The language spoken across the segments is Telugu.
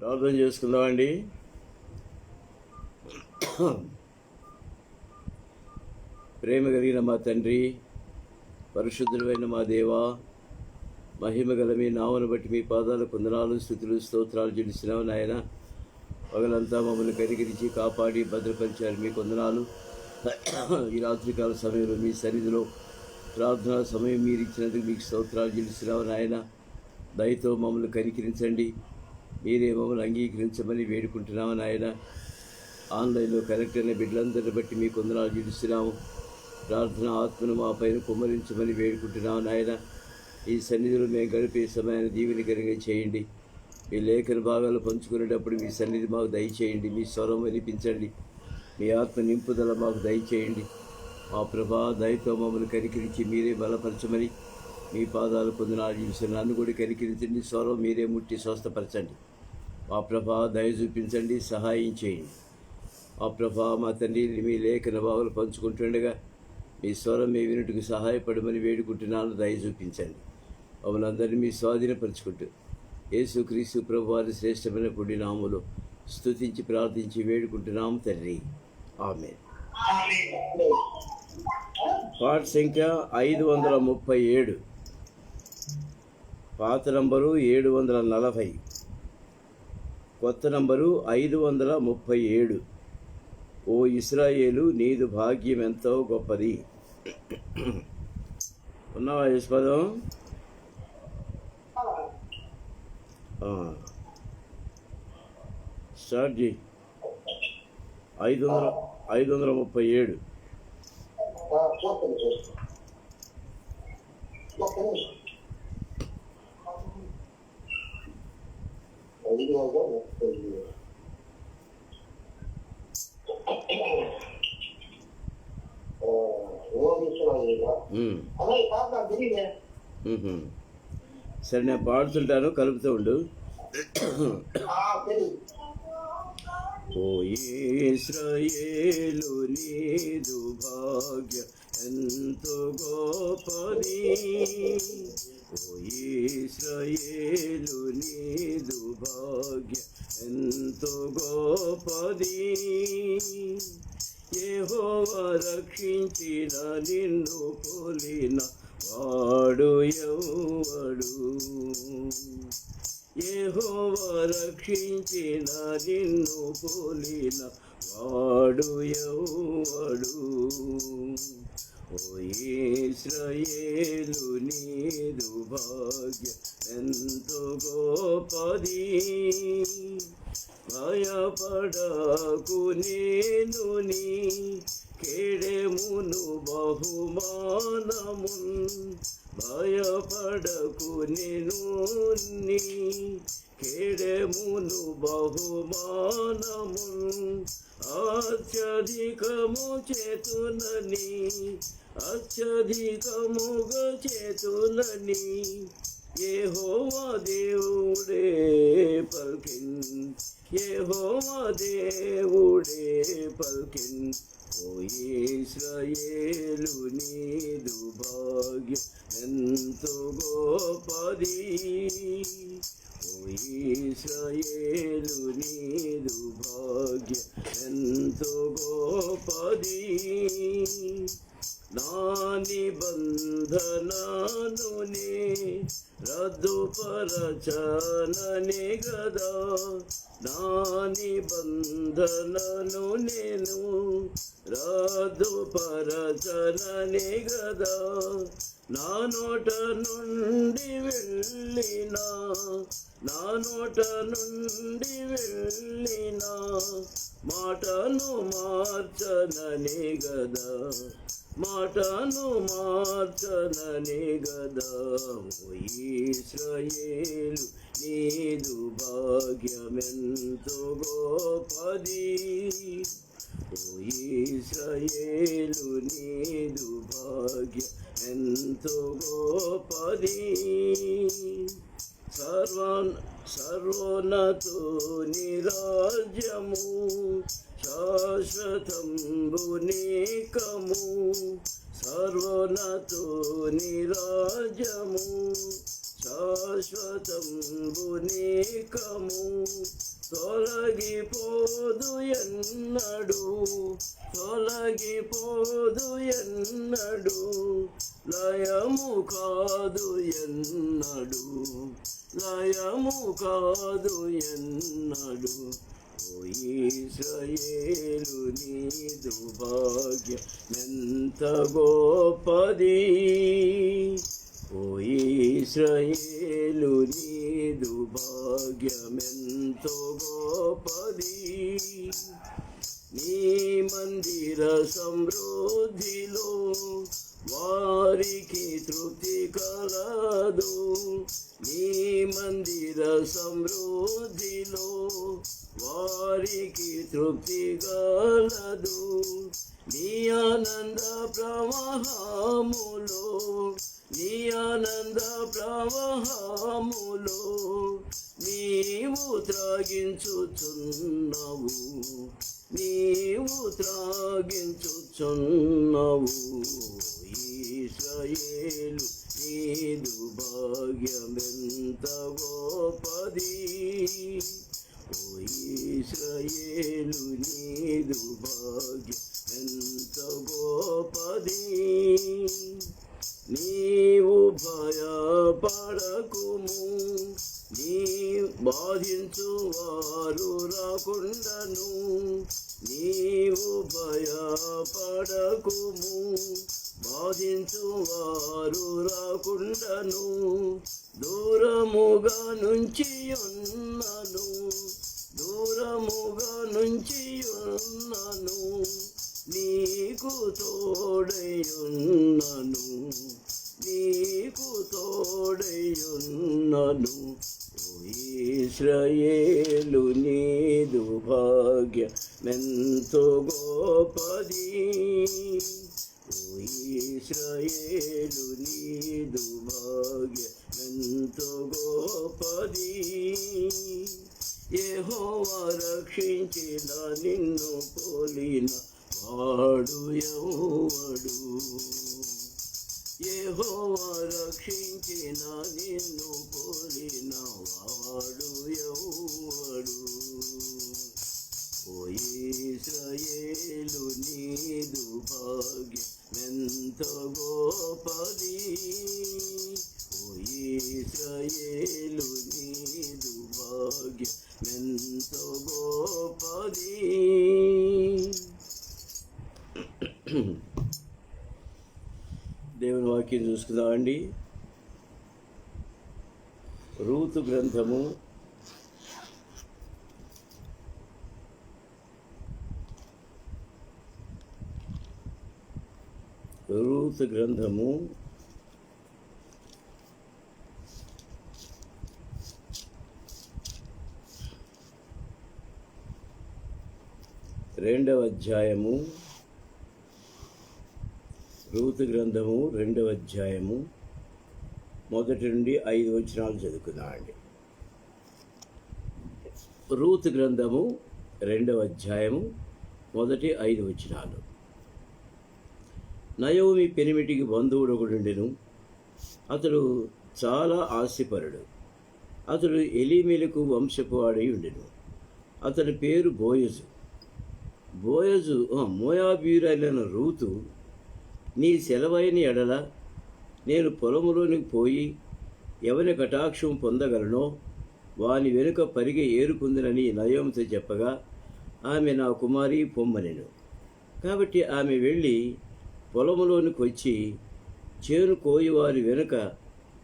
ప్రార్థన చేసుకుందామండి. ప్రేమ కలిగిన మా తండ్రి, పరిశుద్ధులైన మా దేవా, మహిమ గల మీ నామను బట్టి మీ పాదాల కొందనాలు, స్తుతులు, స్తోత్రాలు చెల్లిస్తున్నావు నాయన. పగలంతా మమ్మల్ని కనికరించి కాపాడి భద్రపరిచారు, మీ కొందనాలు. ఈ రాత్రికాల సమయంలో మీ సన్నిధిలో ప్రార్థనా సమయం మీరు ఇచ్చినందుకు మీకు స్తోత్రాలు చెల్లిస్తున్నావు నాయన. దయతో మమ్మల్ని కనికరించండి, మీరే మమ్మల్ని అంగీకరించమని వేడుకుంటున్నాము నాయన. ఆన్లైన్లో కనెక్ట్ అయిన బిడ్డలందరిని బట్టి మీ కొందనాలు చెల్లిస్తున్నాము. ప్రార్థన ఆత్మను మా పైన కుమ్మరించమని వేడుకుంటున్నాము నాయన. ఈ సన్నిధిలో మేము గడిపే సమయాన్ని దీవెనకరంగా చేయండి. మీ లేఖన భాగాలు పంచుకునేటప్పుడు మీ సన్నిధి మాకు దయచేయండి. మీ స్వరం వినిపించండి. మీ ఆత్మ నింపుదల మాకు దయచేయండి. మా ప్రభా, దయతో మమ్మల్ని కనికరించి మీరే బలపరచమని మీ పాదాలు కొందనాలు చూసిన నన్ను కూడా కనికరించండి. స్వరం మీరే ముట్టి స్వస్థపరచండి. మా ప్రభా, దయ చూపించండి, సహాయం చేయండి. మా ప్రభా, మా తండ్రి, మీ లేఖన భాగాలు పంచుకుంటుండగా మీ స్వరం మీ వినుటకు సహాయపడమని వేడుకుంటున్నాను. దయ చూపించండి. మమ్మల్ని అందరినీ మీ స్వాధీనపరుచుకుంటూ యేసుక్రీస్తు ప్రభు వారి శ్రేష్టమైన పుడి నామములో స్తుతించి ప్రార్థించి వేడుకుంటున్నాము తండ్రి. ఆమేన్. పాట సంఖ్య 537, పాత నంబరు 740, కొత్త నంబరు 537. ఓ ఇశ్రాయేలు, నీదు భాగ్యం ఎంతో గొప్పది. ఉన్నావా యశ్పదం? స్టార్ట్ చేయి. 537. సరే, నేను పాడుతుంటాను, కలుపుతూ ఉండు. ఓ ఇశ్రాయేలు, నీదు భాగ్య ఎంతో గొప్పది. ఓ ఇశ్రాయేలు, నీదు భాగ్య ఎంతో గొప్పది. యెహోవా రక్షించిన నిన్ను పోలిన వాడు ఎవడు? యెహోవా రక్షించిన నిన్ను పోలిన వాడు ఎవడు? ఓ ఇశ్రాయేలు, నీదు భాగ్య ఎంతో గొప్పది. భయపడకు, నేను నీ కేడెమును బహుమానమున్. భయపడకు, నేను నీ కేడెమును బహుమానమున్. అత్యధికము చేతునని, అత్యధికముగా చేతునని యెహోవా దేవుడే పల్కిన్. యెహోవా దేవుడే పల్కిన్. ఓ ఇశ్రాయేలు, నీదు భాగ్య ఎంతో గొప్పది. ఓ ఇశ్రాయేలు, నీదు భాగ్య ఎంతో గొప్పది. నా నిబంధనను నే రద్దుపరచననే గదా. నా నిబంధనను నేను రద్దుపరచననే గదా. నా నోట నుండి వెళ్ళిన, నా నోట నుండి వెళ్ళిన మాటను మార్చననే గదా. మాటను మార్చననే గదా. ఓ ఇశ్రాయేలు, నీదు భాగ్యమెంతో గొప్పది. ఓ ఇశ్రాయేలు, నీదు భాగ్య ఎంతో గొప్పది. సర్వోన్నతుని రాజ్యము శాశ్వతంబు నీకము. సర్వోన్నతుని రాజ్యము శాశ్వతంబు నీకము తొలగిపోదు ఎన్నడు తొలగిపోదు ఎన్నడు లయము కాదు ఎన్నడు లయము కాదు ఎన్నడు ఓ ఇశ్రాయేలు నీదు భాగ్యం ఎంత గొప్పది ఓ ఇశ్రాయేలు నీదు భాగ్యమెంతో గొప్పది నీ మందిర సమృద్ధిలో వారికి తృప్తి కలదు నీ మందిర సమృద్ధిలో వారికి తృప్తి కలదు నీ ఆనంద ప్రవాహములో నీ ఆనంద ప్రవాహములో నీవు త్రాగించుచున్నావు నీవు త్రాగించుచున్నావు ఇశ్రాయేలు నీదు భాగ్యమెంత గొప్పది ఓ ఇశ్రాయేలు నీదు భాగ్యం ఎంత గొప్పది నీవు భయపడకుము నీ బాధించు వారు రాకుండను నీవు భయపడకుము బాధించు వారు రాకుండను దూరముగా నుంచి ఉన్నను దూరముగా నుంచి ఉన్నను నీకు తోడయున్నను నీకు తోడయున్నను ఓ ఇశ్రాయేలు నీదు భాగ్యమెంతో గొప్పది ఓ ఇశ్రాయేలు నీదు భాగ్యమెంతో గొప్పది యెహోవా రక్షించిన నిన్ను పోలిన వాడు ఎవడు యెహోవా రక్షించిన నిన్ను పోలిన వాడు ఎవడు ఓ ఇశ్రాయేలు నీదు భాగ్యమెంత గొప్పది ఓ ఇశ్రాయేలు నీదు భాగ్యమెంత గొప్పది దేవుని వాక్యం చూసుకుందామండి. రూతు గ్రంథము 2వ అధ్యాయము రూతు గ్రంథము 2వ అధ్యాయము 1 నుండి 5 వచనాలు చదువుకుందామండి. రూతు గ్రంథము 2వ అధ్యాయము 1-5 వచనాలు. నయోమి పెనిమిటికి బంధువుడు ఒకడుండెను. అతడు చాలా ఆస్తిపరుడు. అతడు ఎలీమెలకు వంశపు వాడై ఉండెను. అతని పేరు బోయజు. మోయాబీయురైన రూతు, నీ సెలవైన ఎడల నేను పొలములోనికి పోయి ఎవరి కటాక్షం పొందగలనో వాని వెనుక పరిగె ఏరుకుందునని నయోమితో చెప్పగా, ఆమె నా కుమారి పొమ్మనెను. కాబట్టి ఆమె వెళ్ళి పొలములోనికి వచ్చి చేను కోయివారి వెనుక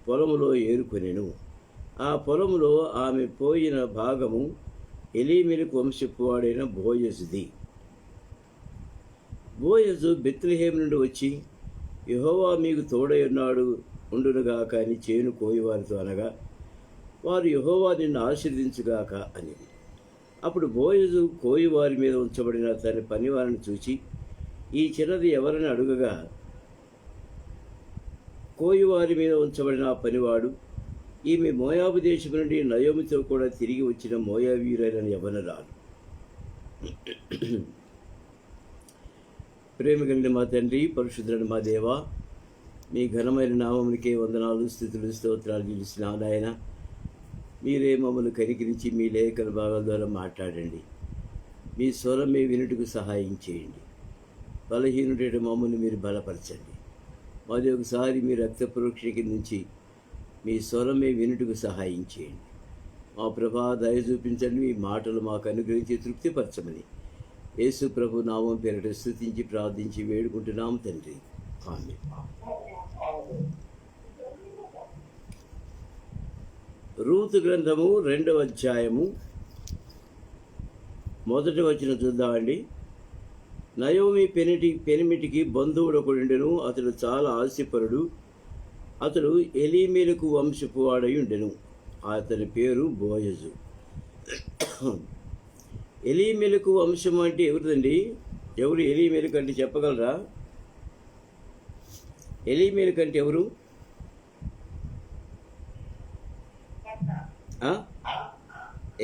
పొలములో ఏరుకొనెను. ఆ పొలములో ఆమె పోయిన భాగము ఎలీమెలకు వంశపు వాడైన బోయజుది. బోయజు బెత్లెహేము నుండి వచ్చి, యెహోవా మీకు తోడై ఉన్నాడు ఉండునుగాక అని చేను కోయివారితో అనగా, వారు యెహోవా నిన్ను ఆశీర్వదించుగాక అనేది. అప్పుడు బోయజు కోయివారి మీద ఉంచబడిన తన పనివారిని చూచి, ఈ చిన్నది ఎవరని అడుగగా, కోయివారి మీద ఉంచబడిన ఆ పనివాడు, ఈమె మోయాబు దేశం నుండి నయోమితో కూడా తిరిగి వచ్చిన మోయాబీయురైన యవ్వనురాలు. ప్రేమ కలిగిన మా తండ్రి, పరిశుద్ధుడైన మా దేవా, మీ ఘనమైన నామమునికే వందనాలు, స్తుతులు, స్తోత్రాలు చెల్లిస్తున్నాను నాయన. మీరే మమ్మల్ని కనికరించి మీ లేఖన భాగాల ద్వారా మాట్లాడండి. మీ స్వరమే వినుటకు సహాయం చేయండి. బలహీనుడైన మమ్మల్ని మీరు బలపరచండి. మరి ఒకసారి మీ రక్త పరోక్ష కింద నుంచి మీ స్వరమే వినుటకు సహాయం చేయండి. మా ప్రభా దయ చూపించండి. మీ మాటలు మాకు అనుగ్రహించి తృప్తిపరచమని యేసు ప్రభు నామం పేరిట స్తుతించి ప్రార్థించి వేడుకుంటున్నాం తండ్రి. ఆమేన్. రూతు గ్రంథము 2వ అధ్యాయము 1వ వచనం చూద్దామండి. నయోమి పెనిమిటికి బంధువుడు ఒకడుండెను. అతడు చాలా ఆస్తిపరుడు. అతడు ఎలీమెలకు వంశపు వాడై ఉండెను. అతని పేరు బోయజు. ఎలీమెలకు వంశం అంటే ఎవరిదండి? ఎవరు ఎలీమెలకు అంటే చెప్పగలరా? ఎలీమెలకు అంటే ఎవరు?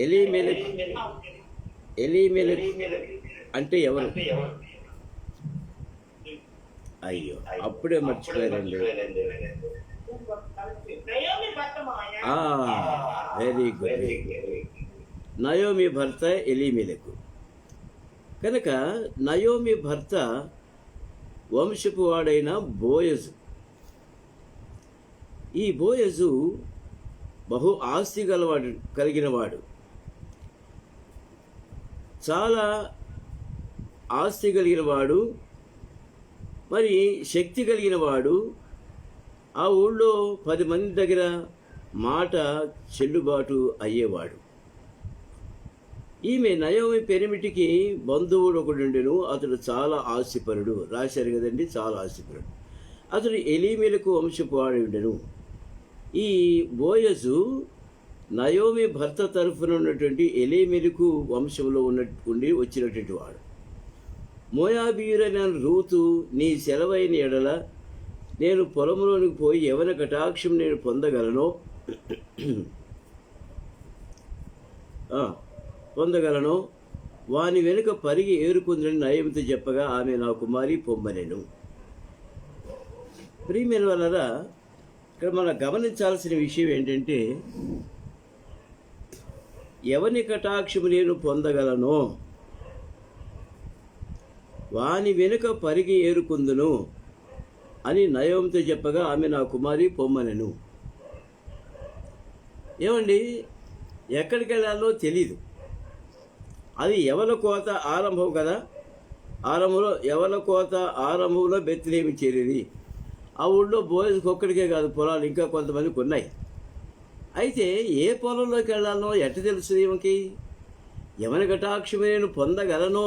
ఎలీమెలకు అంటే ఎవరు? అయ్యో, అప్పుడే మర్చిపోయారండి. Very good. నయోమి భర్త ఎలీమెలకు. కనుక నయోమి భర్త వంశపు వాడైన బోయజు. ఈ బోయజు బహు ఆస్తి కలిగినవాడు. చాలా ఆస్తి కలిగినవాడు, మరి శక్తి కలిగినవాడు. ఆ ఊళ్ళో 10 మంది దగ్గర మాట చెల్లుబాటు అయ్యేవాడు. ఈమె నయోమి పెనిమిటికి బంధువుడు ఒకడుండెను. అతడు చాలా ఆస్తిపరుడు. రాశారు కదండి, చాలా ఆస్తిపరుడు. అతడు ఎలీమెలకు వంశపు వాడి ఉండెను. ఈ బోయజు నయోమి భర్త తరఫున ఉన్నటువంటి ఎలీమెలకు వంశంలో ఉండి వచ్చినటువంటి వాడు. మోయాబీయురైన రూతు, నీ సెలవైన ఎడల నేను పొలంలోనికి పోయి ఎవరి కటాక్షం నేను పొందగలనో వాని వెనుక పరిగి ఏరుకుందని నయోమితో చెప్పగా ఆమె నా కుమారి పొమ్మనెను. ప్రియమైన వాళ్ళరా, ఇక్కడ మనం గమనించాల్సిన విషయం ఏంటంటే, ఎవని కటాక్షము నేను పొందగలనో వాని వెనుక పరిగి ఏరుకుందును అని నయోమితో చెప్పగా ఆమె నా కుమారి పొమ్మనెను. ఏమండి, ఎక్కడికి వెళ్ళాలో తెలీదు. అది ఎవల కోత ఆరంభం కదా. ఎవల కోత ఆరంభంలో బెత్లెహేము చేరేది. ఆ ఊళ్ళో బోయజుకు ఒక్కడికే కాదు, పొలాలు ఇంకా కొంతమందికి ఉన్నాయి. అయితే ఏ పొలంలోకి వెళ్ళాలనో ఎట్ట తెలుసు ఈమెకి? ఎవరి కటాక్షమే నేను పొందగలనో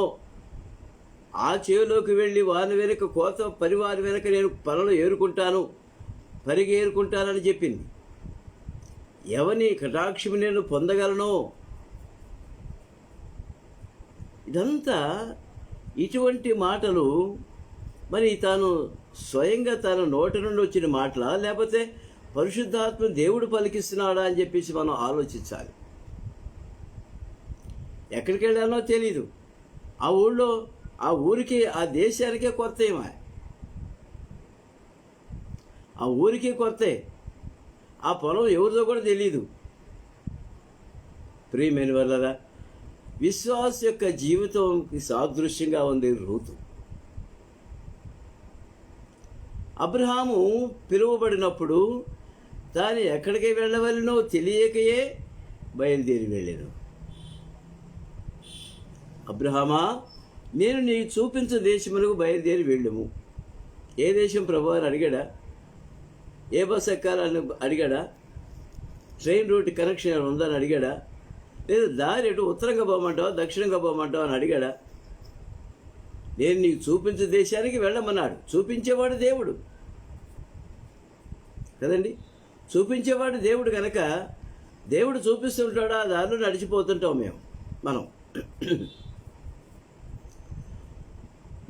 ఆ చేలోకి వెళ్ళి వాని వెనుక కోత పరివారి వెనుక నేను పనులు ఏరుకుంటాను, పరిగి ఏరుకుంటానని చెప్పింది. ఎవని కటాక్షము నేను పొందగలనో, ఇదంతా ఇటువంటి మాటలు మరి తాను స్వయంగా తన నోటి నుండి వచ్చిన మాటలా, లేకపోతే పరిశుద్ధాత్మ దేవుడు పలికిస్తున్నాడా అని చెప్పేసి మనం ఆలోచించాలి. ఎక్కడికి వెళ్ళానో తెలీదు. ఆ ఊళ్ళో, ఆ ఊరికి, ఆ దేశానికే కొత్త. ఆ ఊరికే కొత్త. ఆ పొలం ఎవరిదో కూడా తెలీదు. ప్రియమైన వాళ్ళరా, విశ్వాస యొక్క జీవితంకి సాదృశ్యంగా ఉంది రూతు. అబ్రహాము పిలువబడినప్పుడు తాను ఎక్కడికి వెళ్ళవలనో తెలియకయే బయలుదేరి వెళ్ళాను. అబ్రహామా, నేను నీకు చూపించే దేశములకు బయలుదేరి వెళ్ళము. ఏ దేశం ప్రభు అని అడిగాడా? ఏ బస్ ఎక్కాలని అడిగాడా? ట్రైన్ రూట్ కనెక్షన్ ఉందని అడిగాడా? లేదా దారి ఎటు ఉత్తరంగా పోమంటావా దక్షిణంగా పోమంటావా అని అడిగాడా? నేను నీకు చూపించే దేశానికి వెళ్ళమన్నాడు. చూపించేవాడు దేవుడు కదండి. చూపించేవాడు దేవుడు కనుక దేవుడు చూపిస్తుంటాడు, ఆ దారిలో నడిచిపోతుంటాం మనం.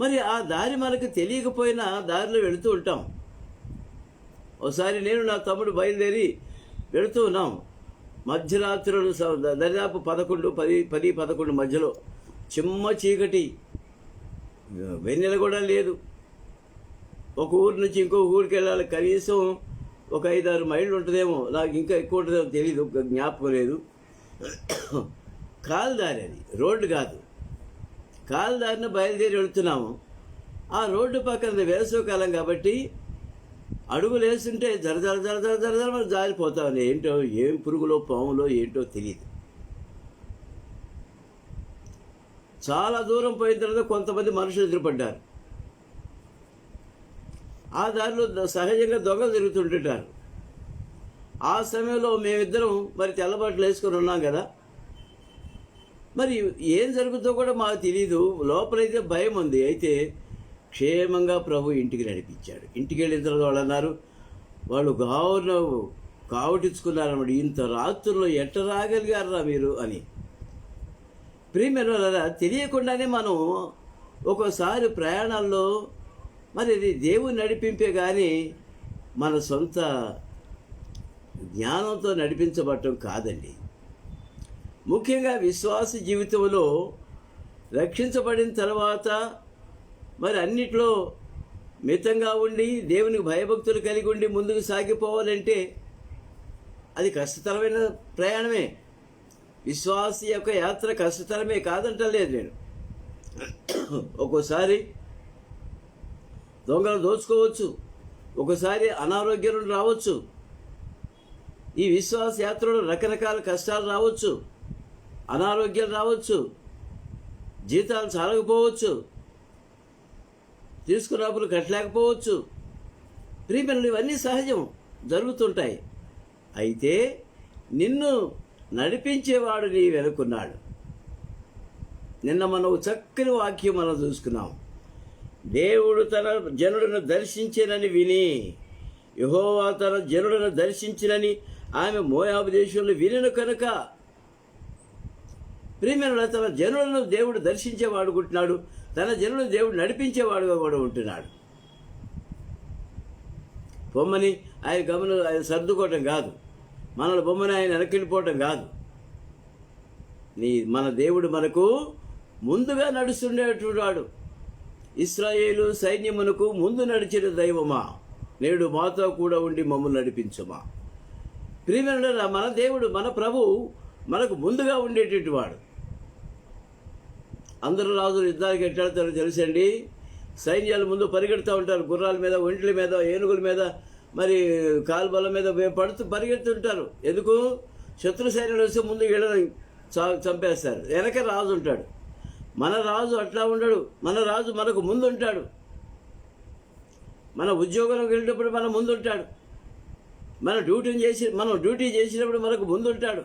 మరి ఆ దారి మనకు తెలియకపోయినా దారిలో వెళుతూ ఉంటాం. ఒకసారి నేను నా తమ్ముడు బయలుదేరి వెళుతూ ఉన్నాం. మధ్యరాత్రులు దరిదాపు 10-11 మధ్యలో చిమ్మ చీకటి, వెన్నెల కూడా లేదు. ఒక ఊరు నుంచి ఇంకో ఊరికి వెళ్ళాలి, కనీసం ఒక 5-6 మైళ్ళు ఉంటుందేమో, నాకు ఇంకా ఎక్కువ ఉంటుందేమో తెలియదు, జ్ఞాపకం లేదు. కాలుదారి, అది రోడ్డు కాదు, కాలుదారిన బయలుదేరి వెళుతున్నాము. ఆ రోడ్డు పక్కన వేసవికాలం కాబట్టి అడుగులు వేస్తుంటే జర జర జర జర జర జర మనం జారిపోతామని, ఏంటో ఏం పురుగులో పాములో ఏంటో తెలియదు. చాలా దూరం పోయిన తర్వాత కొంతమంది మనుషులు ఎదురుపడ్డారు. ఆ దారిలో సహజంగా దొంగలు తిరుగుతుంటారు. ఆ సమయంలో మేమిద్దరం మరి తెల్లబట్టలు వేసుకొని ఉన్నాం కదా, మరి ఏం జరుగుతుందో కూడా మాకు తెలియదు. లోపలైతే భయం ఉంది. అయితే క్షేమంగా ప్రభు ఇంటికి నడిపించాడు. ఇంటికి వెళ్ళిన తర్వాత వాళ్ళు అన్నారు, వాళ్ళు కావటించుకున్నారన్నమాట, ఇంత రాత్రుల్లో ఎట్ట రాగలిగారా మీరు అని. ప్రియమైన తెలియకుండానే మనం ఒక్కోసారి ప్రయాణాల్లో మరి ఇది దేవుని నడిపింపే కానీ మన సొంత జ్ఞానంతో నడిపించబడటం కాదండి. ముఖ్యంగా విశ్వాస జీవితంలో రక్షించబడిన తర్వాత మరి అన్నిట్లో మితంగా ఉండి దేవునికి భయభక్తులు కలిగి ఉండి ముందుకు సాగిపోవాలంటే అది కష్టతరమైన ప్రయాణమే. విశ్వాస యొక్క యాత్ర కష్టతరమే కాదంటలేదు నేను. ఒక్కోసారి దొంగలు దోచుకోవచ్చు, ఒకసారి అనారోగ్యం రావచ్చు. ఈ విశ్వాస యాత్రలో రకరకాల కష్టాలు రావచ్చు, అనారోగ్యాలు రావచ్చు, జీతాలు చాలకపోవచ్చు, తీసుకున్న అప్పులు కట్టలేకపోవచ్చు. ప్రియమైన ఇవన్నీ సహజం, జరుగుతుంటాయి. అయితే నిన్ను నడిపించేవాడు నీ వెనుకున్నాడు. నిన్న మనం చక్కని వాక్యం మనం చూసుకున్నాం. దేవుడు తన జనులను దర్శించినని విని, యెహోవా తన జనులను దర్శించినని ఆమె మోయాబు దేశంలో వినిన కనుక. ప్రియమైన తన జనులను దేవుడు దర్శించేవాడు ఉంటున్నాడు, తన జనులను దేవుడు నడిపించేవాడుగా కూడా ఉంటున్నాడు. బొమ్మని ఆయన సర్దుకోవటం కాదు, మనల్ని బొమ్మని ఆయన వెనకెళ్ళిపోవటం కాదు. మన దేవుడు మనకు ముందుగా నడుస్తుండేటువంటి వాడు. ఇశ్రాయేలు సైన్యమునకు ముందు నడిచిన దైవమా, నేడు మాతో కూడా ఉండి మమ్మల్ని నడిపించమా. ప్రియమైన మన దేవుడు, మన ప్రభు మనకు ముందుగా ఉండేటువంటి వాడు. అందరూ రాజులు యుద్ధానికి ఎట్టాడతారో తెలుసండి. సైన్యాలు ముందు పరిగెడుతూ ఉంటారు, గుర్రాల మీద, ఒంట్ల మీద, ఏనుగుల మీద, మరి కాల్బల మీద పడుతూ పరిగెడుతుంటారు. ఎందుకు? శత్రు సైన్యాలు వస్తే ముందు వీళ్ళని చంపేస్తారు. వెనక రాజు ఉంటాడు. మన రాజు అట్లా ఉండడు. మన రాజు మనకు ముందు ఉంటాడు. మన ఉద్యోగంలోకి వెళ్ళినప్పుడు మన ముందు ఉంటాడు. మనం డ్యూటీ చేసినప్పుడు మనకు ముందు ఉంటాడు.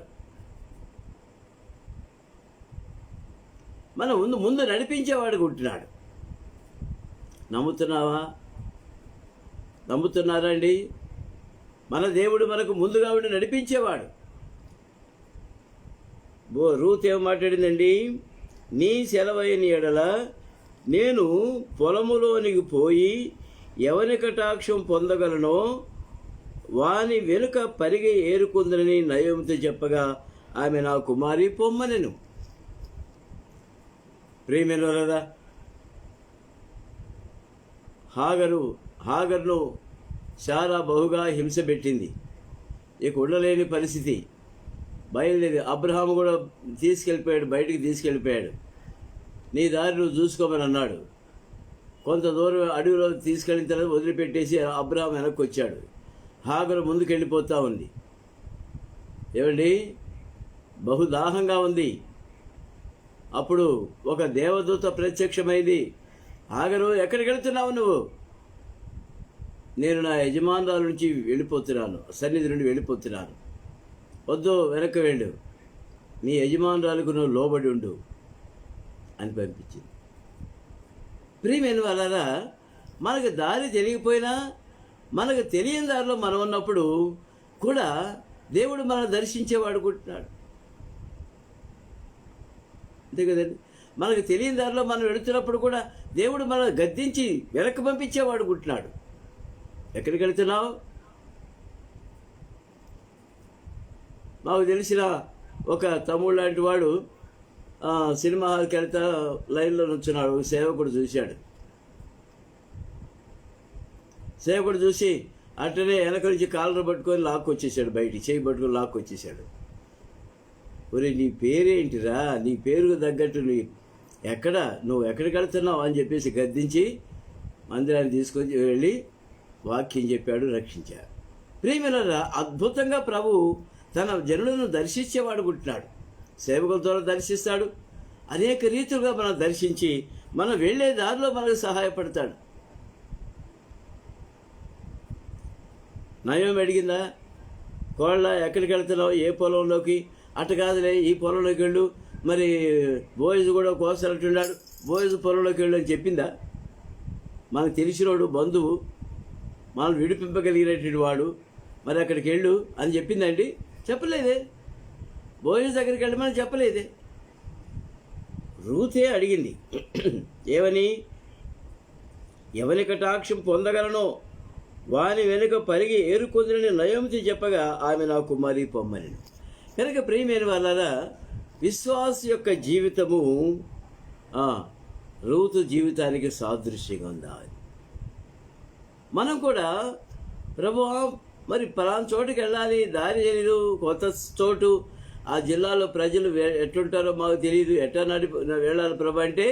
మన ముందు నడిపించేవాడు ఉంటున్నాడు. నమ్ముతున్నారా అండి? మన దేవుడు మనకు ముందుగా ఉండి నడిపించేవాడు. రూత్ ఏం మాట్లాడిందండి? నీ సెలవైన ఎడల నేను పొలములోనికి పోయి ఎవని కటాక్షం పొందగలనో వాని వెనుక పరిగె ఏరుకుందని నయోమితో చెప్పగా ఆమె నా కుమారి పొమ్మనెను. ప్రియమైనవారా, హాగర్ను శారా బహుగా హింస పెట్టింది. ఇక ఉండలేని పరిస్థితి. బయలుదేరి అబ్రహాము కూడా బయటికి తీసుకెళ్ళిపోయాడు. నీ దారి నువ్వు చూసుకోమని అన్నాడు. కొంత దూరం అడవిలో తీసుకెళ్ళిన తర్వాత వదిలిపెట్టేసి అబ్రహాం వెనక్కి వచ్చాడు. హాగరు ముందుకు వెళ్ళిపోతూ ఉంది. ఏమండి, బహుదాహంగా ఉంది. అప్పుడు ఒక దేవదూత ప్రత్యక్షమైంది. హాగరు, ఎక్కడికి వెళుతున్నావు నువ్వు? నేను నా యజమానురాల నుంచి వెళ్ళిపోతున్నాను, సన్నిధి నుండి వెళ్ళిపోతున్నాను. వద్దు, వెనక్కి వెళ్ళు, నీ యజమానురాలకు నువ్వు లోబడి ఉండు అని పంపించింది. ప్రియమైన వాళ్ళారా, మనకు దారి తెలియకపోయినా మనకు తెలియని దారిలో మనం ఉన్నప్పుడు కూడా దేవుడు మనం దర్శించేవాడుకుంటున్నాడు. అంతే కదండి. మనకు తెలియని దారిలో మనం వెళుతున్నప్పుడు కూడా దేవుడు మనం గద్దించి వెనక్కి పంపించేవాడుకుంటున్నాడు. ఎక్కడికి వెళుతున్నావు? మాకు తెలిసిన ఒక తమ్ముడు లాంటి వాడు సినిమా హాల్కి వెళ్తా లైన్లో నుంచున్నాడు. సేవకుడు చూశాడు. సేవకుడు చూసి అట్టనే వెనక నుంచి కాలర్ పట్టుకొని లాక్కొచ్చేసాడు, బయటికి చేయి పట్టుకొని లాక్కొచ్చేసాడు. ఒరే నీ పేరేంటిరా, నీ పేరుకు తగ్గట్టు నువ్వు ఎక్కడికి వెళ్తున్నావు అని చెప్పేసి గద్దించి మందిరాన్ని తీసుకొని వెళ్ళి వాక్యం చెప్పాడు, రక్షించాడు. ప్రియమిత్రులారా, అద్భుతంగా ప్రభు తన జనులను దర్శించేవాడు పుట్టినాడు. సేవకుల ద్వారా దర్శిస్తాడు, అనేక రీతులుగా మనం దర్శించి మనం వెళ్ళే దారిలో మనకు సహాయపడతాడు. నయోమి అడిగిందా, కోళ్ళ ఎక్కడికి వెళ్తున్నావు, ఏ పొలంలోకి? అటు కాదులే, ఈ పొలంలోకి వెళ్ళు. మరి బోయజు కూడా కోసాలంటున్నాడు, బోయజు పొలంలోకి వెళ్ళు అని చెప్పిందా? మనకు తెలిసినోడు, బంధువు, మనం విడిపింపగలిగినటువంటి వాడు, మరి అక్కడికి వెళ్ళు అని చెప్పిందండి? చెప్పలేదే. బోయజు దగ్గరికి వెళ్ళమని చెప్పలేదే. రూతే అడిగింది, ఏమని? ఎవని కటాక్షం పొందగలనో వాని వెనుక పరిగి ఏరుకొందులని నయోమి చెప్పగా ఆమె నా కుమారి పొమ్మని. కనుక ప్రియమైన వాళ్ళారా, విశ్వాస యొక్క జీవితము రూతు జీవితానికి సాదృశ్యంగా ఉందా? మనం కూడా ప్రభువా మరి పలానా చోటుకి వెళ్ళాలి, దారి తెలియదు, కొత్త చోటు, ఆ జిల్లాలో ప్రజలు ఎట్లుంటారో మాకు తెలియదు, ఎట్లా వెళ్ళాలి ప్రభు అంటే,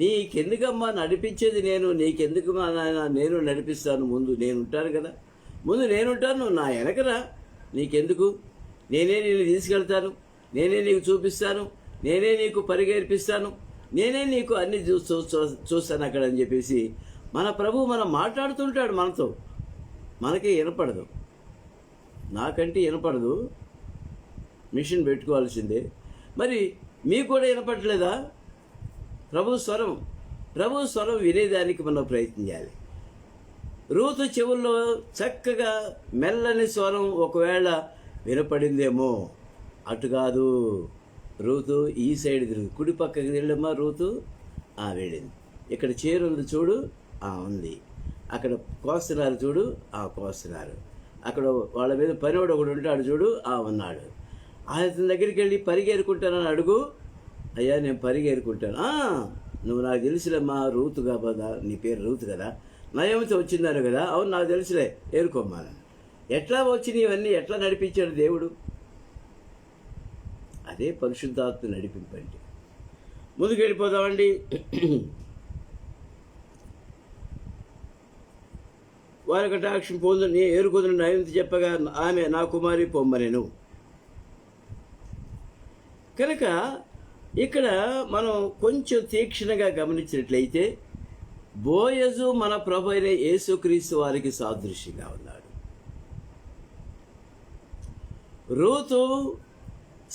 నీకెందుకమ్మా నడిపించేది నేను, నీకెందుకమ్మా నాయన నేను నడిపిస్తాను, ముందు నేను ఉంటాను కదా, ముందు నేనుంటాను, నువ్వు నా వెనకరా, నీకెందుకు, నేనే నేను తీసుకెళ్తాను, నేనే నీకు చూపిస్తాను, నేనే నీకు పరిగెర్పిస్తాను, నేనే నీకు అన్ని చూస్తాను అక్కడ అని చెప్పేసి మన ప్రభు మనం మాట్లాడుతుంటాడు మనతో. మనకి వినపడదు, నాకంటే వినపడదు, మిషన్ పెట్టుకోవాల్సిందే. మరి మీకు కూడా వినపడలేదా ప్రభు స్వరం వినేదానికి మనం ప్రయత్నం చేయాలి. రూతు చెవుల్లో చక్కగా మెల్లని స్వరం ఒకవేళ వినపడిందేమో, అటు కాదు, రూతు ఈ సైడ్ తిరుగు, కుడి పక్కకి వెళ్ళమ్మా రూతు, వెళ్ళింది. ఇక్కడ చీర ఉంది చూడు, ఉంది. అక్కడ కోస్తున్నారు చూడు, కోస్తున్నారు. అక్కడ వాళ్ళ మీద పనివాడు ఒకడు ఉంటాడు చూడు, ఉన్నాడు. ఆయన దగ్గరికి వెళ్ళి పరిగెరుకుంటానని అడుగు. అయ్యా నేను పరిగెరుకుంటాను. నువ్వు నాకు తెలుసులేమ్మా, రూతు కాబోదా, నీ పేరు రూతు కదా, నయోమితో వచ్చిందాను కదా, అవును నాకు తెలుసులే, ఏరుకోమ్మా. ఎట్లా వచ్చినాయి ఇవన్నీ, ఎట్లా నడిపించాడు దేవుడు? అదే పరిశుద్ధాత్మ నడిపింపండి. ముందుకు వెళ్ళిపోదామండి. వారి కటాక్షం పొందు నీ ఏరుకొందును నయోమి చెప్పగా ఆమె నా కుమారి పొమ్మనెను. కనుక ఇక్కడ మనం కొంచెం తీక్షణంగా గమనించినట్లయితే బోయజు మన ప్రభు అయిన యేసుక్రీస్తు వారికి సాదృశ్యంగా ఉన్నాడు. రూతు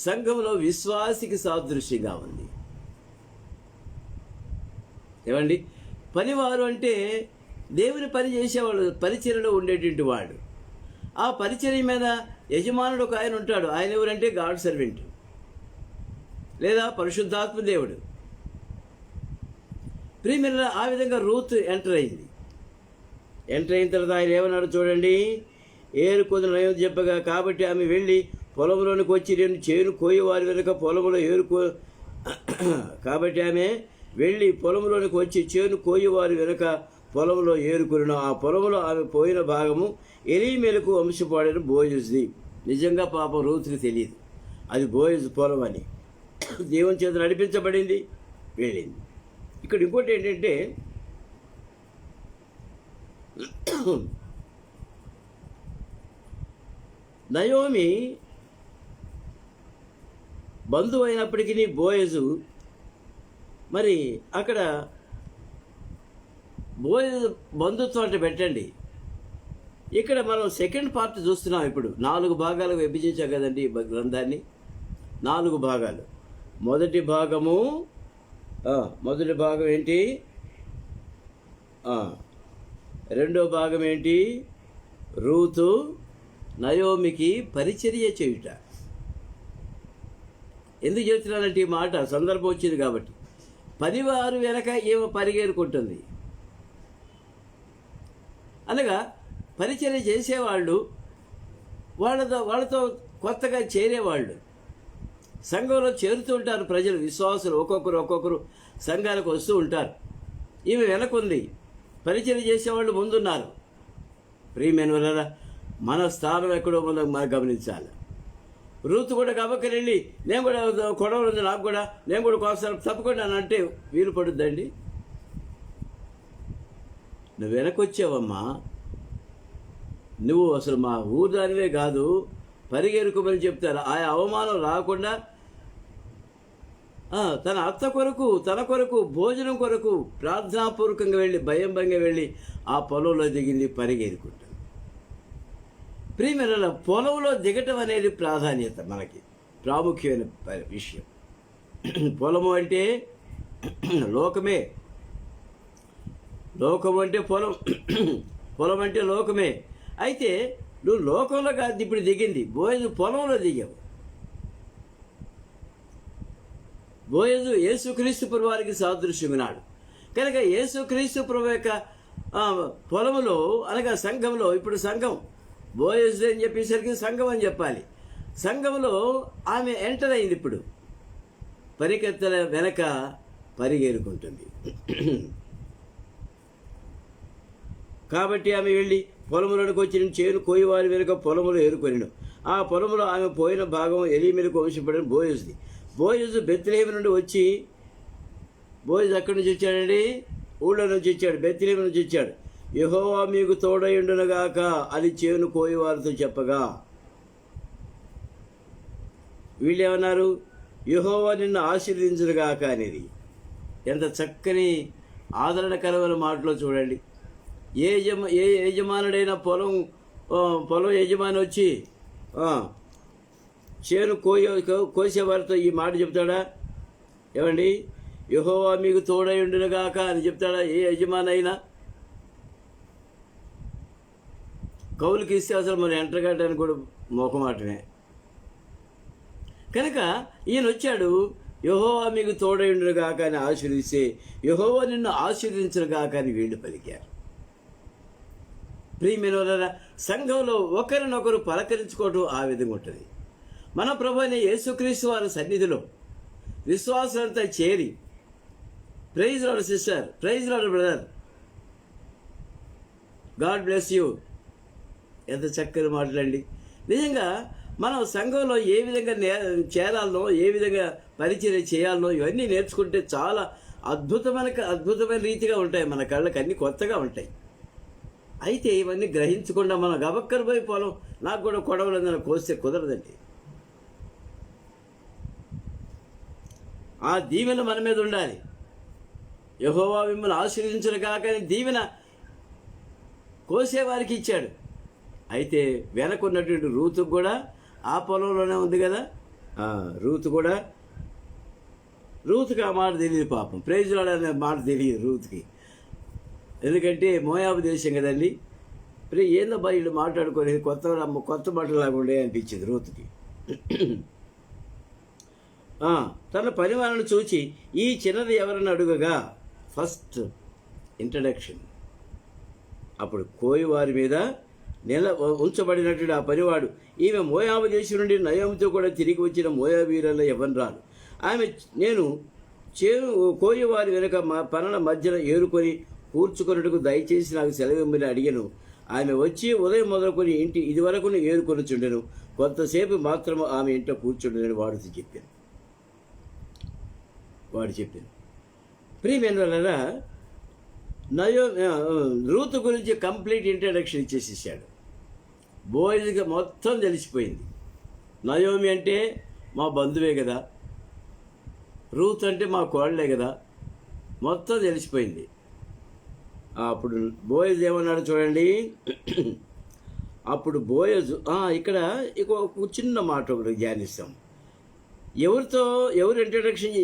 సంఘంలో విశ్వాసికి సాదృశ్యంగా ఉంది. ఏమండి, పనివారు అంటే దేవుని పని చేసేవాడు, పరిచర్యలో ఉండేటువంటి వాడు. ఆ పరిచర్య మీద యజమానుడు ఒక ఆయన ఉంటాడు. ఆయన ఎవరంటే గాడ్ సర్వెంట్ లేదా పరిశుద్ధాత్మ దేవుడు. ప్రియమిత్రుల, ఆ విధంగా రూత్ ఎంటర్ అయింది. ఎంటర్ అయిన తర్వాత ఆయన ఏమన్నాడు చూడండి, ఏరుకొందును నయోమి చెప్పగా కాబట్టి ఆమె వెళ్ళి పొలంలోనికి వచ్చి నేను చేను కోయేవారి వెనుక పొలంలో కాబట్టి ఆమె వెళ్ళి పొలంలోనికి వచ్చి చేను కోయేవారి వెనుక పొలంలో ఏరుకును. ఆ పొలంలో ఆమె పోయిన భాగము ఎలీమెలకు వంశపాడైన బోయజుది. నిజంగా పాపం రూతుకి తెలియదు అది బోయజు పొలం అని. దేవుని చేత నడిపించబడింది, వెళ్ళింది. ఇక్కడ ఇంకోటి ఏంటంటే, నయోమి బంధువు అయినప్పటికీ బోయజు, మరి అక్కడ బోయజు బంధుత్వం అంటే పెట్టండి. ఇక్కడ మనం సెకండ్ పార్ట్ చూస్తున్నాం. ఇప్పుడు 4 భాగాలుగా విభజించాం కదండి ఈ గ్రంథాన్ని, 4 భాగాలు. మొదటి భాగం ఏంటి, రెండో భాగం ఏంటి, రూతు నయోమికి పరిచర్య చేయుట. ఎందుకు చెప్తున్నానంటే ఈ మాట సందర్భం వచ్చింది కాబట్టి. పనివారు వెనక ఏమో పరిగెరుకుంటుంది అనగా పరిచర్య చేసేవాళ్ళు, వాళ్ళతో కొత్తగా చేరేవాళ్ళు సంఘంలో చేరుతూ ఉంటారు. ప్రజలు, విశ్వాసులు ఒక్కొక్కరు సంఘానికి వస్తూ ఉంటారు. ఈమె వెనకుంది, పరిచర్య చేసేవాళ్ళు ముందున్నారు. ప్రియమైన వల్ల మన స్థానం ఎక్కడో మనం గమనించాలి. రూతు కూడా గబక్కని వెళ్ళి నేను కూడా కొడవలు ఉంది నాకు కూడా, నేను కూడా కోస్తాను తప్పకుండా అని అంటే వీలు పడుద్దండి? నువ్వు వెనకొచ్చావమ్మా, నువ్వు అసలు మా ఊరిదానివే కాదు, పరిగెరుకోమని చెప్తారు. ఆ అవమానం రాకుండా తన అత్త కొరకు, తన కొరకు, భోజనం కొరకు ప్రార్థనాపూర్వకంగా వెళ్ళి భయంగా వెళ్ళి ఆ పొలంలో దిగింది పరిగెరుకుంటుంది. ప్రియమైన పొలంలో దిగటం అనేది ప్రాధాన్యత, మనకి ప్రాముఖ్యమైన విషయం. పొలము అంటే లోకమే, లోకం అంటే పొలం, పొలం అంటే లోకమే. అయితే నువ్వు లోకంలో కాదు ఇప్పుడు దిగింది, బోయజు పొలంలో దిగావు. బోయజు యేసుక్రీస్తు ప్రభు వారికి సాదృశ్యమున్నాడు కనుక యేసుక్రీస్తు ప్రభు యొక్క పొలములో అనగా సంఘంలో, ఇప్పుడు సంఘం బోయజు అని చెప్పేసరికి సంఘం అని చెప్పాలి. సంఘంలో ఆమె ఎంటర్ అయింది. ఇప్పుడు పరిగెత్తల వెనక పరిగెరుకుంటుంది. కాబట్టి ఆమె వెళ్ళి పొలములకు వచ్చి చేను కోయివారి వెనుక పొలములు ఏరుకొనిను. ఆ పొలములో ఆమె పోయిన భాగం ఎలీమెలకు వంశపడిన బోయజుది. బోయజు బెత్లెహేము నుండి వచ్చి, బోయజు అక్కడి నుంచి వచ్చాడండి, ఊళ్ళో నుంచి వచ్చాడు, బెత్లెహేము నుంచి వచ్చాడు. యెహోవా మీకు తోడయుండునుగాక అని చేను కోయివారితో చెప్పగా వీళ్ళు ఏమన్నారు? యెహోవా నిన్ను ఆశీర్వదించునుగాక అనేది. ఎంత చక్కని ఆదరణకరమైన మాటలో చూడండి. ఏ యజమానుడైనా పొలం యజమాని వచ్చి చేను కోసేవారితో ఈ మాట చెప్తాడా? ఏమండి, యెహోవా మీకు తోడయుండునుగాక అని చెప్తాడా ఏ యజమాని అయినా? కౌలుకి ఇస్తే అసలు మనం ఎంటగట్టడానికి కూడా మోకమాటమే. కనుక ఈయన వచ్చాడు, యెహోవా మీకు తోడయుండునుగాక అని ఆశీర్వదిస్తే యెహోవా నిన్ను ఆశీర్వదించునుగాక అని వీళ్ళు పలికారు. ప్రియమైన సంఘంలో ఒకరినొకరు పలకరించుకోవటం ఆ విధంగా ఉంటుంది. మన ప్రభు అయిన యేసుక్రీస్తు వారి సన్నిధిలో విశ్వాసులంతా చేరి, praise Lord sister, praise Lord brother, God bless you, ఎంత చక్కని మాటలండి. నిజంగా మనం సంఘంలో ఏ విధంగా చేరాలనో, ఏ విధంగా పరిచయం చేయాలనో ఇవన్నీ నేర్చుకుంటే చాలా అద్భుతమైన రీతిగా ఉంటాయి. మన కళ్ళకి అన్నీ కొత్తగా ఉంటాయి. అయితే ఇవన్నీ గ్రహించకుండా మనం గబక్కర పోయి పొలం నాకు కూడా కొడవలేదని కోస్తే కుదరదండి. ఆ దీవెన మన మీద ఉండాలి. యెహోవా మిమ్మల్ని ఆశీర్వదించును కాక అని దీవెన కోసేవారికి ఇచ్చాడు. అయితే వెనకున్నటువంటి రూతుకు కూడా ఆ పొలంలోనే ఉంది కదా. రూతుకి ఆ మాట తెలియదు పాపం. ప్రైజ్ లార్డ్ అనే మాట తెలియదు రూతుకి. ఎందుకంటే మోయాబు దేశం కదండి. ఏందబ్బా వీళ్ళు మాట్లాడుకోలేదు, కొత్త మాటలాగా ఉండే అనిపించింది రూతుకి. తన పనివాళ్ళను చూచి ఈ చిన్నది ఎవరని అడుగగా ఫస్ట్ ఇంట్రడక్షన్. అప్పుడు కోయివారి మీద ఉంచబడినటువంటి ఆ పనివాడు, ఈమె మోయాబు దేశం నుండి నయోమితో కూడా తిరిగి వచ్చిన మోయాబీరల యవ్వనురాలు. ఆమె నేను కోయివారి వెనుక పనుల మధ్యన ఏరుకొని కూర్చుకొనుటకు దయచేసి నాకు సెలవిమ్మని అడిగాను. ఆమె వచ్చి ఉదయం మొదలుకొని ఇంటి ఇది వరకు ఏరుకొని చుండెను, కొంతసేపు మాత్రము ఆమె ఇంట్లో కూర్చుండని వాడు చెప్పాను. ప్రియమైన రూతు గురించి కంప్లీట్ ఇంట్రడక్షన్ ఇచ్చేసేసాడు. బోయజుగా మొత్తం తెలిసిపోయింది. నయోమి అంటే మా బంధువే కదా, రూత్ అంటే మా కోడలే కదా, మొత్తం తెలిసిపోయింది. అప్పుడు బోయజు ఏమన్నాడు చూడండి. అప్పుడు బోయజు ఇక్కడ ఒక చిన్న మాట ఒకటి ధ్యానిస్తాం. ఎవరు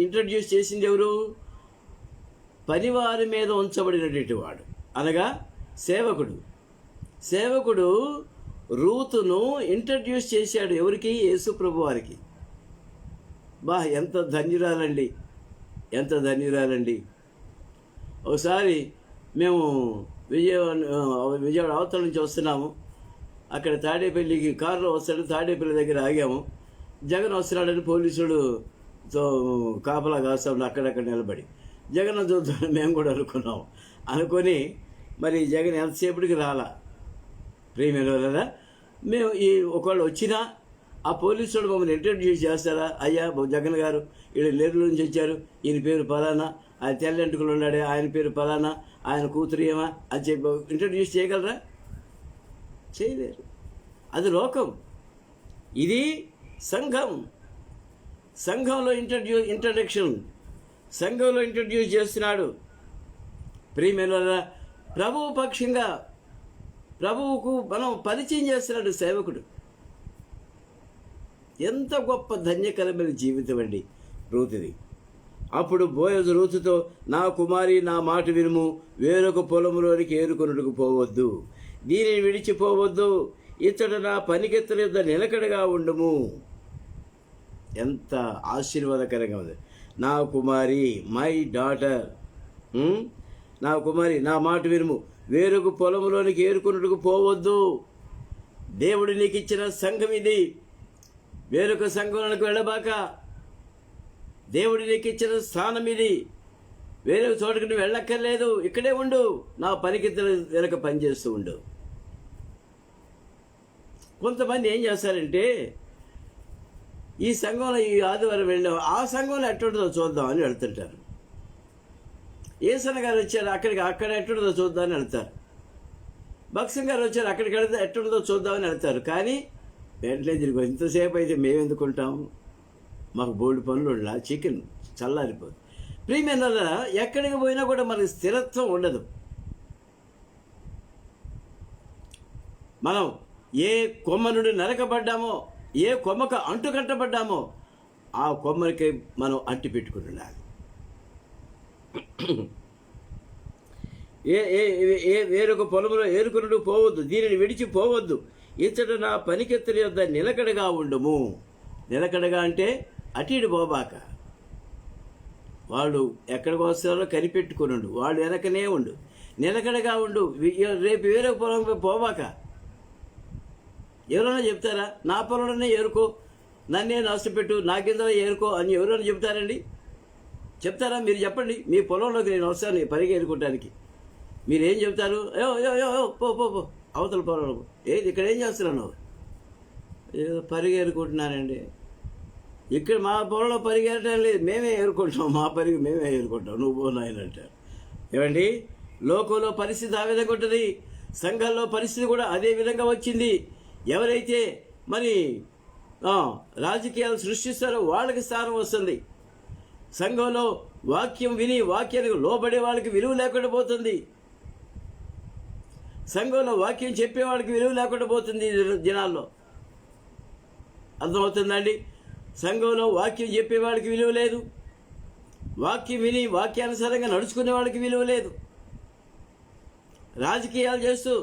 ఇంట్రడ్యూస్ చేసింది ఎవరు? పనివారి మీద ఉంచబడినటువంటి వాడు, అనగా సేవకుడు రూతును ఇంట్రడ్యూస్ చేశాడు. ఎవరికి? యేసు ప్రభు వారికి. ఎంత ధన్యురాలండి. ఒకసారి మేము విజయవాడ అవతల నుంచి వస్తున్నాము. అక్కడ తాడేపల్లికి కారులో వస్తాడు, తాడేపల్లి దగ్గర ఆగాము. జగన్ వస్తున్నాడని పోలీసుడు కాపలా కాస్తాడు అక్కడక్కడ నిలబడి. జగన్ చూద్దామని మేము కూడా అనుకుని మరి జగన్ ఎంతసేపటికి రాలా. ప్రియమైన వాళ్ళరా, మేము ఒకళ్ళు వచ్చినా ఆ పోలీసు వాళ్ళు మమ్మల్ని ఇంట్రడ్యూస్ చేస్తారా? అయ్యా జగన్ గారు వీళ్ళు నెల్లూరు నుంచి వచ్చారు, ఈయన పేరు పలానా, ఆయన తెల్లంటుకులు ఉన్నాడే ఆయన పేరు పలానా, ఆయన కూతురు ఏమా అని చెప్పి ఇంట్రడ్యూస్ చేయగలరా? చేయలేరు. అది లోకం. ఇది సంఘం. సంఘంలో ఇంట్రడక్షన్ సంఘంలో ఇంట్రడ్యూస్ చేస్తున్నాడు. ప్రియమైన ప్రభువు పక్షంగా ప్రభువుకు మనం పరిచయం చేస్తున్నాడు సేవకుడు. ఎంత గొప్ప ధన్యకరమైన జీవితం అండి రూతుది. అప్పుడు బోయజు రూతుతో, నా కుమారి నా మాట వినుము, వేరొక పొలంలోనికి ఏరుకొనుటకు పోవద్దు, దీనిని విడిచిపోవద్దు, ఇతడు నా పనికెత్తల యొద్ద నిలకడగా ఉండుము. ఎంత ఆశీర్వాదకరంగా ఉంది. నా కుమారి, మై డాటర్, నా కుమారి నా మాట వినుము, వేరొక పొలంలోనికి ఏరుకొనుటకు పోవద్దు. దేవుడు నీకు ఇచ్చిన సంఘం ఇది. వేరొక సంఘంలోకి వెళ్ళబాక. దేవుడు నీకు ఇచ్చిన స్థానం ఇది. వేరే చోటుకి నువ్వు వెళ్ళక్కర్లేదు, ఇక్కడే ఉండు, నా పనికి వెనక పనిచేస్తూ ఉండు. కొంతమంది ఏం చేస్తారంటే, ఈ సంఘంలో ఈ ఆదివారం వెళ్ళాం, ఆ సంఘంలో ఎట్టుంటుందో చూద్దాం అని వెళ్తుంటారు. ఏసన్న గారు వచ్చారు, అక్కడ ఎట్టుంటుందో చూద్దామని వెళ్తారు. భక్సం గారు వచ్చారు, అక్కడికి వెళ్తే ఎట్టుంటుందో చూద్దామని వెళ్తారు. కానీ వెంటనే తిరిగి ఇంతసేపు అయితే మేము ఎందుకుంటాము, మాకు బోల్డ్ పనులు ఉండాలి, చికెన్ చల్లారిపోదు. ప్రియమైన ఎక్కడికి పోయినా కూడా మనకి స్థిరత్వం ఉండదు. మనం ఏ కొమ్మ నుండి నరకబడ్డామో, ఏ కొమ్మకు అంటుకట్టబడ్డామో ఆ కొమ్మకి మనం అంటి పెట్టుకుని ఉండాలి. వేరొక పొలంలో ఏరుకునుడు పోవద్దు, దీనిని విడిచిపోవద్దు, ఇతడు నా పనికెత్తల యొద్ద నిలకడగా ఉండుము. నిలకడగా అంటే అటు ఇటు పోబాక. వాళ్ళు ఎక్కడికి వస్తారో కనిపెట్టుకుని వాళ్ళు వెనకనే ఉండు, నిలకడగా ఉండు. రేపు వేరే పొలంపై పోబాక. ఎవరైనా చెప్తారా? నా పొలంలోనే ఏరుకో, నన్నే నష్టపెట్టు, నా కింద ఏరుకో అని ఎవరైనా చెప్తారండి? చెప్తారా? మీరు చెప్పండి. మీ పొలంలోకి నేను వస్తాను పరిగె ఏరుకోవటానికి, మీరేం చెప్తారు? పో పో పో అవతల పొలంలో. ఏది ఇక్కడ ఏం చేస్తున్నాను? ఏదో పరిగెరుకుంటున్నానండి. ఇక్కడ మా పొలంలో పరిగెరటం లేదు, మేమే ఏరుకుంటాం, మా పరిగి మేమే ఏరుకుంటాం, నువ్వు పో నాయన అంటారు. ఏమండి, లోకంలో పరిస్థితి ఆ విధంగా ఉంటుంది, సంఘంలో పరిస్థితి కూడా అదే విధంగా వచ్చింది. ఎవరైతే మరి రాజకీయాలు సృష్టిస్తారో వాళ్ళకి స్థానం వస్తుంది. సంఘంలో వాక్యం విని వాక్యానికి లోబడే వాళ్ళకి విలువ లేకుండా పోతుంది. సంఘంలో వాక్యం చెప్పే వాళ్ళకి విలువ లేకుండా పోతుంది దినాల్లో. అర్థమవుతుందండి? సంఘంలో వాక్యం చెప్పే వాళ్ళకి విలువ లేదు, వాక్యం విని వాక్యానుసారంగా నడుచుకునే వాళ్ళకి విలువ లేదు. రాజకీయాలు చేస్తూ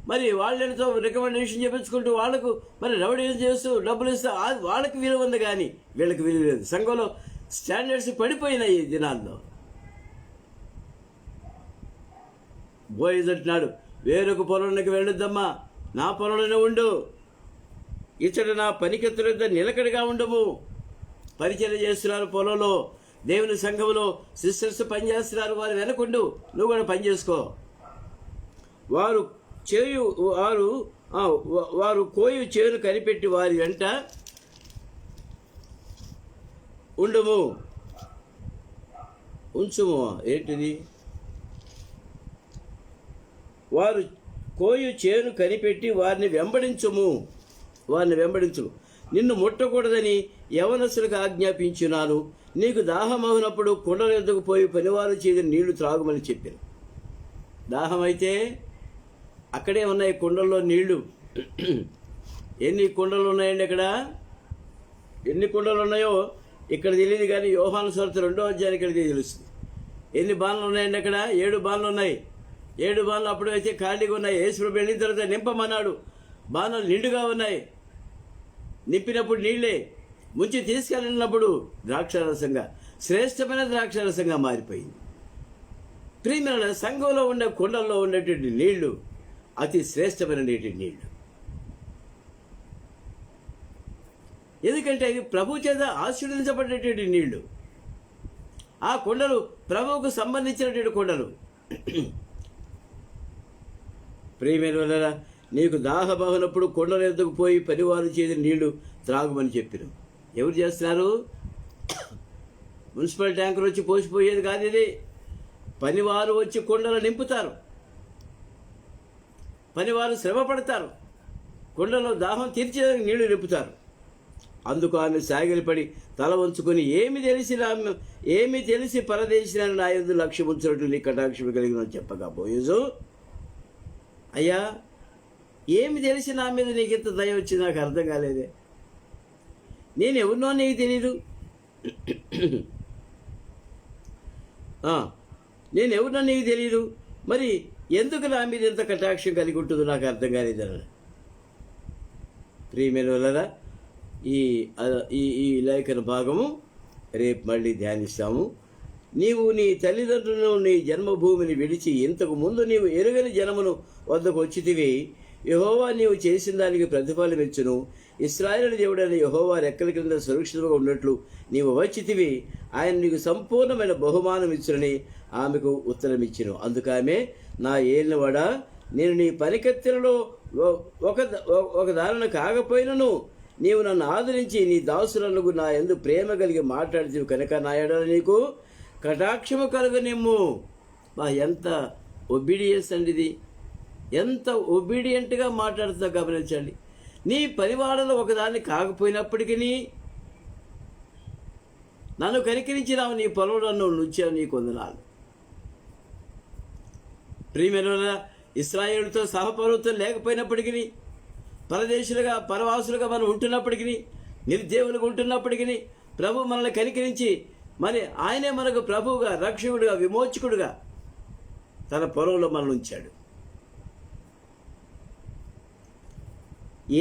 మరి వాళ్ళతో రికమెండేషన్ చేయించుకుంటూ వాళ్ళకు మరి రౌడీలు చేస్తూ డబ్బులు ఇస్తూ వాళ్ళకి విలువ ఉంది, కానీ వీళ్ళకి విలువ లేదు. సంఘంలో స్టాండర్డ్స్ పడిపోయినాయి ఈ దినాల్లో. బోయజ్ అంటున్నాడు, వేరొక పొలంలోకి వెళ్ళొద్దమ్మా, నా పొలంలోనే ఉండు, ఇతడు నా పనికెత్తల నిలకడగా ఉండము. పరిచయం చేస్తున్నారు పొలంలో, దేవుని సంఘంలో సిస్టర్స్ పనిచేస్తున్నారు, వారు వెనకుండు, నువ్వు కూడా పని చేసుకో. వారు కోయు చేను కనిపెట్టి వారి వెంట ఉండము, ఉంచుము. ఏంటిది? వారు కోయు చేను కనిపెట్టి వారిని వెంబడించుము. నిన్ను ముట్టకూడదని యవనస్తులకు ఆజ్ఞాపించున్నాను. నీకు దాహమవునప్పుడు కుండల ఎద్దుకు పోయి పనివారు చేసిన నీళ్లు త్రాగుమని చెప్పాను. దాహం అయితే అక్కడే ఉన్నాయి కుండల్లో నీళ్లు. ఎన్ని కుండలు ఉన్నాయండి అక్కడ? ఎన్ని కుండలు ఉన్నాయో ఇక్కడ తెలియదు, కానీ యోహాను సువార్త 2వ అధ్యాయానికి వెళ్తే తెలుస్తుంది. ఎన్ని బాణలు ఉన్నాయండి అక్కడ? 7 బాణలు ఉన్నాయి. 7 బాణలు అప్పుడు అయితే ఖాళీగా ఉన్నాయి. యేసు వెళ్ళిన తర్వాత నింపమన్నాడు, బాణాలు నిండుగా ఉన్నాయి. నింపినప్పుడు నీళ్లే, ముంచి తీసుకెళ్ళినప్పుడు ద్రాక్షారసంగా, శ్రేష్టమైన ద్రాక్షారసంగా మారిపోయింది. ప్రియమైన సంఘంలో ఉండే కుండల్లో ఉండేటువంటి నీళ్లు అతి శ్రేష్టమైన నీళ్లు. ఎందుకంటే ఇది ప్రభు చేత ఆశీర్వదించబడేటువంటి నీళ్లు. ఆ కుండలు ప్రభువుకు సంబంధించినటువంటి కుండలు. ప్రియమైన నీకు దాహమహనప్పుడు కొండల ఎద్దుకు పోయి పనివారు చేతి నీళ్లు త్రాగుమని చెప్పిన. ఎవరు చేస్తున్నారు? మున్సిపల్ ట్యాంకర్ వచ్చి పోసిపోయేది కాదు ఇది. పనివారు వచ్చి కొండలు నింపుతారు, పనివారు శ్రమ పడతారు, కొండలో దాహం తీర్చేదానికి నీళ్లు నింపుతారు. అందుకు ఆమె సాగిలపడి తల వంచుకొని ఏమి తెలిసి పరదేశిన నా యందు లక్ష్యం ఉంచినట్లు నీ కటాక్షం కలిగిన చెప్పగా, బోయజు అయ్యా ఏమి తెలిసి నా మీద నీకు ఇంత దయ వచ్చి నాకు అర్థం కాలేదే. నేను ఎవరినో నీకు తెలీదు, నేనెవరినో నీకు తెలియదు, మరి ఎందుకు నా మీద ఎంత కటాక్షం కలిగి ఉంటుందో నాకు అర్థం కాలేదన్న. ప్రియమైన వల్ల ఈ లేఖన భాగము రేపు మళ్ళీ ధ్యానిస్తాము. నీవు నీ తల్లిదండ్రులను నీ జన్మభూమిని విడిచి ఇంతకు ముందు నీవు ఎరుగని జనమును వద్దకు వచ్చితివి. యెహోవా నీవు చేసిన దానికి ప్రతిఫలం ఇచ్చును. ఇశ్రాయేలు దేవుడైన యెహోవా రెక్కల క్రింద సురక్షితంగా ఉన్నట్లు నీవు వచ్చితివి. ఆయన నీకు సంపూర్ణమైన బహుమానం ఇచ్చునని ఆమెకు ఉత్తరం ఇచ్చెను. అందుకామె, నా ఏలినవాడా, నేను నీ పనికత్తెలలో ఒక దానిని కాకపోయినను నీవు నన్ను ఆదరించి నీ దాసులకు నా యందు ప్రేమ కలిగి మాట్లాడితే కనుక నా ఎడల నీకు కటాక్షము కలుగనిమ్ము. ఎంత ఒబీడియన్స్ అండి ఇది! ఎంత ఒబీడియంట్గా మాట్లాడుతుందో గమనించండి. నీ పరివారంలో ఒకదాన్ని కాకపోయినప్పటికీ నన్ను కనికరించినావు, నీ పొలంలో నువ్వు నుంచావు, నీ కొందనాలు. ప్రియమైన ఇశ్రాయేలుతో సహపర్వతం లేకపోయినప్పటికీ, పరదేశులుగా పరవాసులుగా మనం ఉంటున్నప్పటికీ, నిర్దేవులుగా ఉంటున్నప్పటికీ ప్రభు మనల్ని కనికరించి మరి ఆయనే మనకు ప్రభువుగా, రక్షకుడుగా, విమోచకుడుగా తన పొలంలో మనల్ని ఉంచాడు.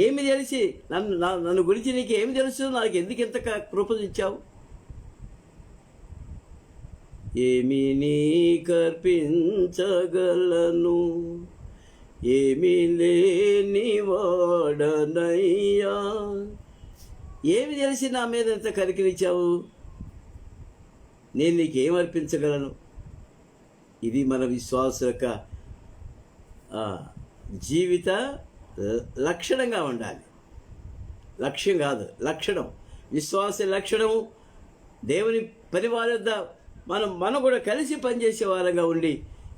ఏమి తెలిసి నన్ను గురించి నీకు ఏమి తెలుసు? నాకు ఎందుకు ఇంత కృప ఇచ్చావు? ఏమి నీ కర్పించగలను, ఏమి లేని వాడనయ్యా. ఏమి తెలిసి నా మీద ఎంత కరికిరించావు? నేను నీకేం అర్పించగలను? ఇది మన విశ్వాస యొక్క జీవిత లక్షణంగా ఉండాలి. లక్ష్యం కాదు, లక్షణం. విశ్వాస లక్షణము. దేవుని పరివారం వద్ద మనం కూడా కలిసి పనిచేసే వారంగా ఉండి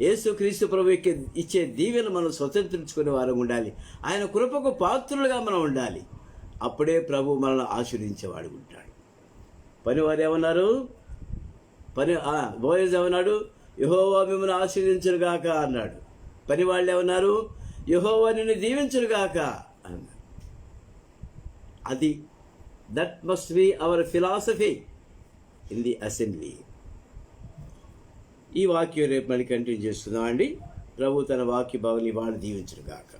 యేసుక్రీస్తు ప్రభువుకి ఇచ్చే దీవెన మనం స్వతంత్రించుకునే వారం ఉండాలి. ఆయన కృపకు పాత్రులుగా మనం ఉండాలి. అప్పుడే ప్రభు మనల్ని ఆశీర్వదించేవాడు ఉంటాడు. పనివారు ఏమన్నారు? బోయజ్ ఏమన్నాడు? యెహోవా మిమ్మల్ని ఆశీర్వదించునుగాక అన్నాడు. పని వాళ్ళు ఏమన్నారు? యెహోవా నిన్ను దీవించునుగాక అన్నారు. అది that must be our philosophy in the assembly. ఈ వాక్యం రేపు మళ్ళీ కంటిన్యూ చేస్తున్నామండి. ప్రభు తన వాక్య భావని వాళ్ళు దీవించునుగాక.